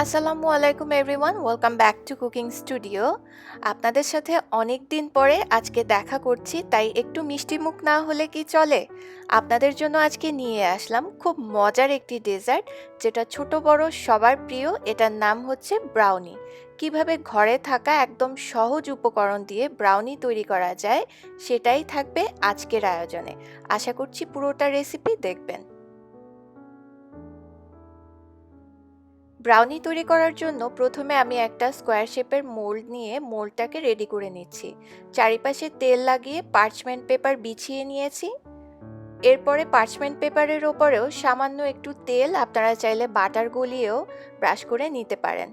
আসসালামু আলাইকুম everyone, welcome back to cooking studio. আপনাদের সাথে অনেক দিন পরে আজকে দেখা করছি, তাই একটু মিষ্টি মুখ না হলে কি চলে। আপনাদের জন্য আজকে নিয়ে আসলাম খুব মজার একটি ডেজার্ট, যেটা ছোট বড় সবার প্রিয়। এটার নাম হচ্ছে ব্রাউনি। কিভাবে ঘরে থাকা একদম সহজ উপকরণ দিয়ে ব্রাউনি তৈরি করা যায়, সেটাই থাকবে আজকের আয়োজনে। আশা করছি পুরোটা রেসিপি দেখবেন। ব্রাউনি তৈরি করার জন্য প্রথমে আমি একটা স্কোয়ার শেপের মোল্ড নিয়ে মোল্ডটাকে রেডি করে নিচ্ছি। চারিপাশে তেল লাগিয়ে পার্চমেন্ট পেপার বিছিয়ে নিয়েছি। এরপরে পার্চমেন্ট পেপারের ওপরেও সামান্য একটু তেল, আপনারা চাইলে বাটার গলিয়েও ব্রাশ করে নিতে পারেন।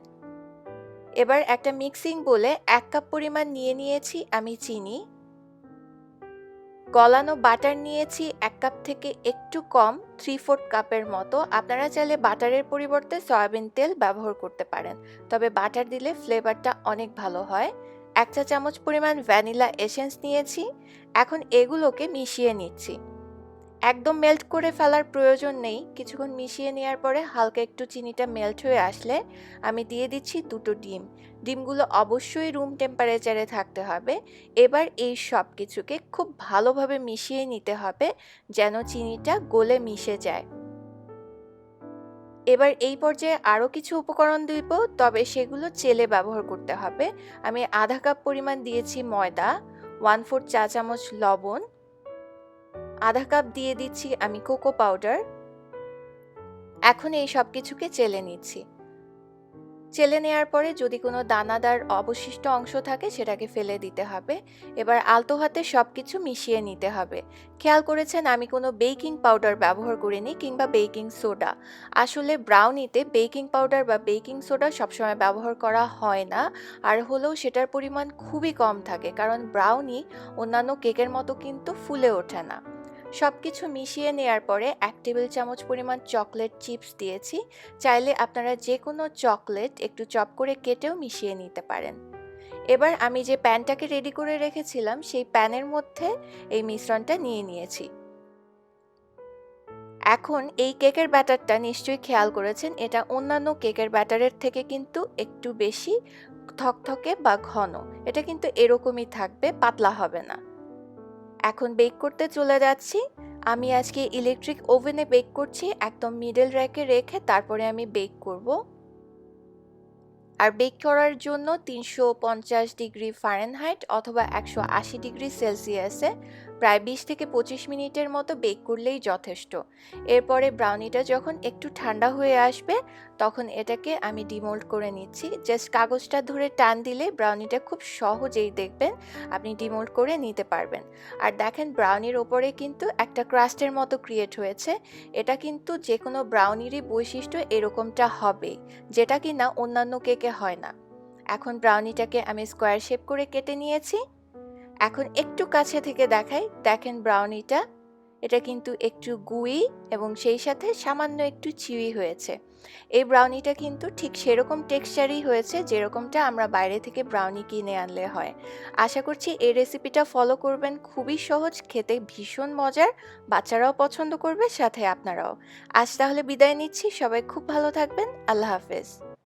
এবার একটা মিক্সিং বোলে 1 কাপ পরিমাণ নিয়ে নিয়েছি আমি চিনি। গলানো বাটার নিয়েছি 1 কাপ থেকে একটু কম, 3/4 কাপের মতো। আপনারা চাইলে বাটারের পরিবর্তে সয়াবিন তেল ব্যবহার করতে পারেন, তবে বাটার দিলে ফ্লেভারটা অনেক ভালো হয়। 1 চা চামচ পরিমাণ ভ্যানিলা এসেন্স নিয়েছি। এখন এগুলোকে মিশিয়ে নিচ্ছি। একদম মেল্ট করে ফেলার প্রয়োজন নেই। কিছুক্ষণ মিশিয়ে নেওয়ার পরে হালকা একটু চিনিটা মেল্ট হয়ে আসলে আমি দিয়ে দিচ্ছি 2টো ডিম। ডিমগুলো অবশ্যই রুম টেম্পারেচারে থাকতে হবে। এবার এই সব কিছুকে খুব ভালোভাবে মিশিয়ে নিতে হবে, যেন চিনিটা গলে মিশে যায়। এবার এই পর্যায়ে আরও কিছু উপকরণ দিব, তবে সেগুলো চেলে ব্যবহার করতে হবে। আমি 1/2 কাপ পরিমাণ দিয়েছি ময়দা, 1/4 চা চামচ লবণ, 1/2 কাপ দিয়ে দিচ্ছি আমি কোকো পাউডার। এখন এই সব কিছুকে চেলে নিচ্ছি। চেলে নেওয়ার পরে যদি কোনো দানাদার অবশিষ্ট অংশ থাকে সেটাকে ফেলে দিতে হবে। এবার আলতো হাতে সব কিছু মিশিয়ে নিতে হবে। খেয়াল করেছেন আমি কোনো বেকিং পাউডার ব্যবহার করিনি, কিংবা বেকিং সোডা। আসলে ব্রাউনিতে বেকিং পাউডার বা বেকিং সোডা সবসময় ব্যবহার করা হয় না, আর হলেও সেটার পরিমাণ খুবই কম থাকে, কারণ ব্রাউনি অন্যান্য কেকের মতো কিন্তু ফুলে ওঠে না। সবকিছু মিশিয়ে নেয়ার পরে 1 টেবিল চামচ পরিমাণ চকলেট চিপস দিয়েছি। চাইলে আপনারা যে কোনো চকলেট একটু চপ করে কেটেও মিশিয়ে নিতে পারেন। এবার আমি যে প্যানটাকে রেডি করে রেখেছিলাম সেই প্যানের মধ্যে এই মিশ্রণটা নিয়ে নিয়েছি। এখন এই কেকের ব্যাটারটা নিশ্চয়ই খেয়াল করেছেন, এটা অন্যান্য কেকের ব্যাটারের থেকে কিন্তু একটু বেশি থকথকে বা ঘন। এটা কিন্তু এরকমই থাকবে, পাতলা হবে না। এখন বেক করতে চলে যাচ্ছি। আমি আজকে ইলেকট্রিক ওভেনে বেক করছি, একদম মিডল র্যাকে রেখে তারপরে আমি বেক করব। আর বেক করার জন্য 350 ডিগ্রি ফারেনহাইট অথবা 180 ডিগ্রি সেলসিয়াসে প্রায় 20 থেকে 25 মিনিটের মতো বেক করলেই যথেষ্ট। এরপরে ব্রাউনিটা যখন একটু ঠান্ডা হয়ে আসবে, তখন এটাকে আমি ডিমোল্ড করে নিচ্ছি। জাস্ট কাগজটা ধরে টান দিলে ব্রাউনিটা খুব সহজেই দেখবেন আপনি ডিমোল্ড করে নিতে পারবেন। আর দেখেন ব্রাউনির ওপরে কিন্তু একটা ক্রাস্টের মতো ক্রিয়েট হয়েছে। এটা কিন্তু যে কোনো ব্রাউনিরই বৈশিষ্ট্য, এরকমটা হবেই, যেটা কিনা অন্যান্য কেকে হয় না। এখন ব্রাউনিটাকে আমি স্কোয়ার শেপ করে কেটে নিয়েছি। এখন একটু কাছে থেকে দেখাই, দেখেন ব্রাউনিটা, এটা কিন্তু একটু গুই এবং সেই সাথে সামান্য একটু চিউই হয়েছে। এই ব্রাউনিটা কিন্তু ঠিক সেরকম টেক্সচারই হয়েছে যেরকমটা আমরা বাইরে থেকে ব্রাউনি কিনে আনলে হয়। আশা করছি এই রেসিপিটা ফলো করবেন, খুবই সহজ, খেতে ভীষণ মজার, বাচ্চারাও পছন্দ করবে, সাথে আপনারাও। আজ তাহলে বিদায় নিচ্ছি, সবাই খুব ভালো থাকবেন, আল্লাহ হাফেজ।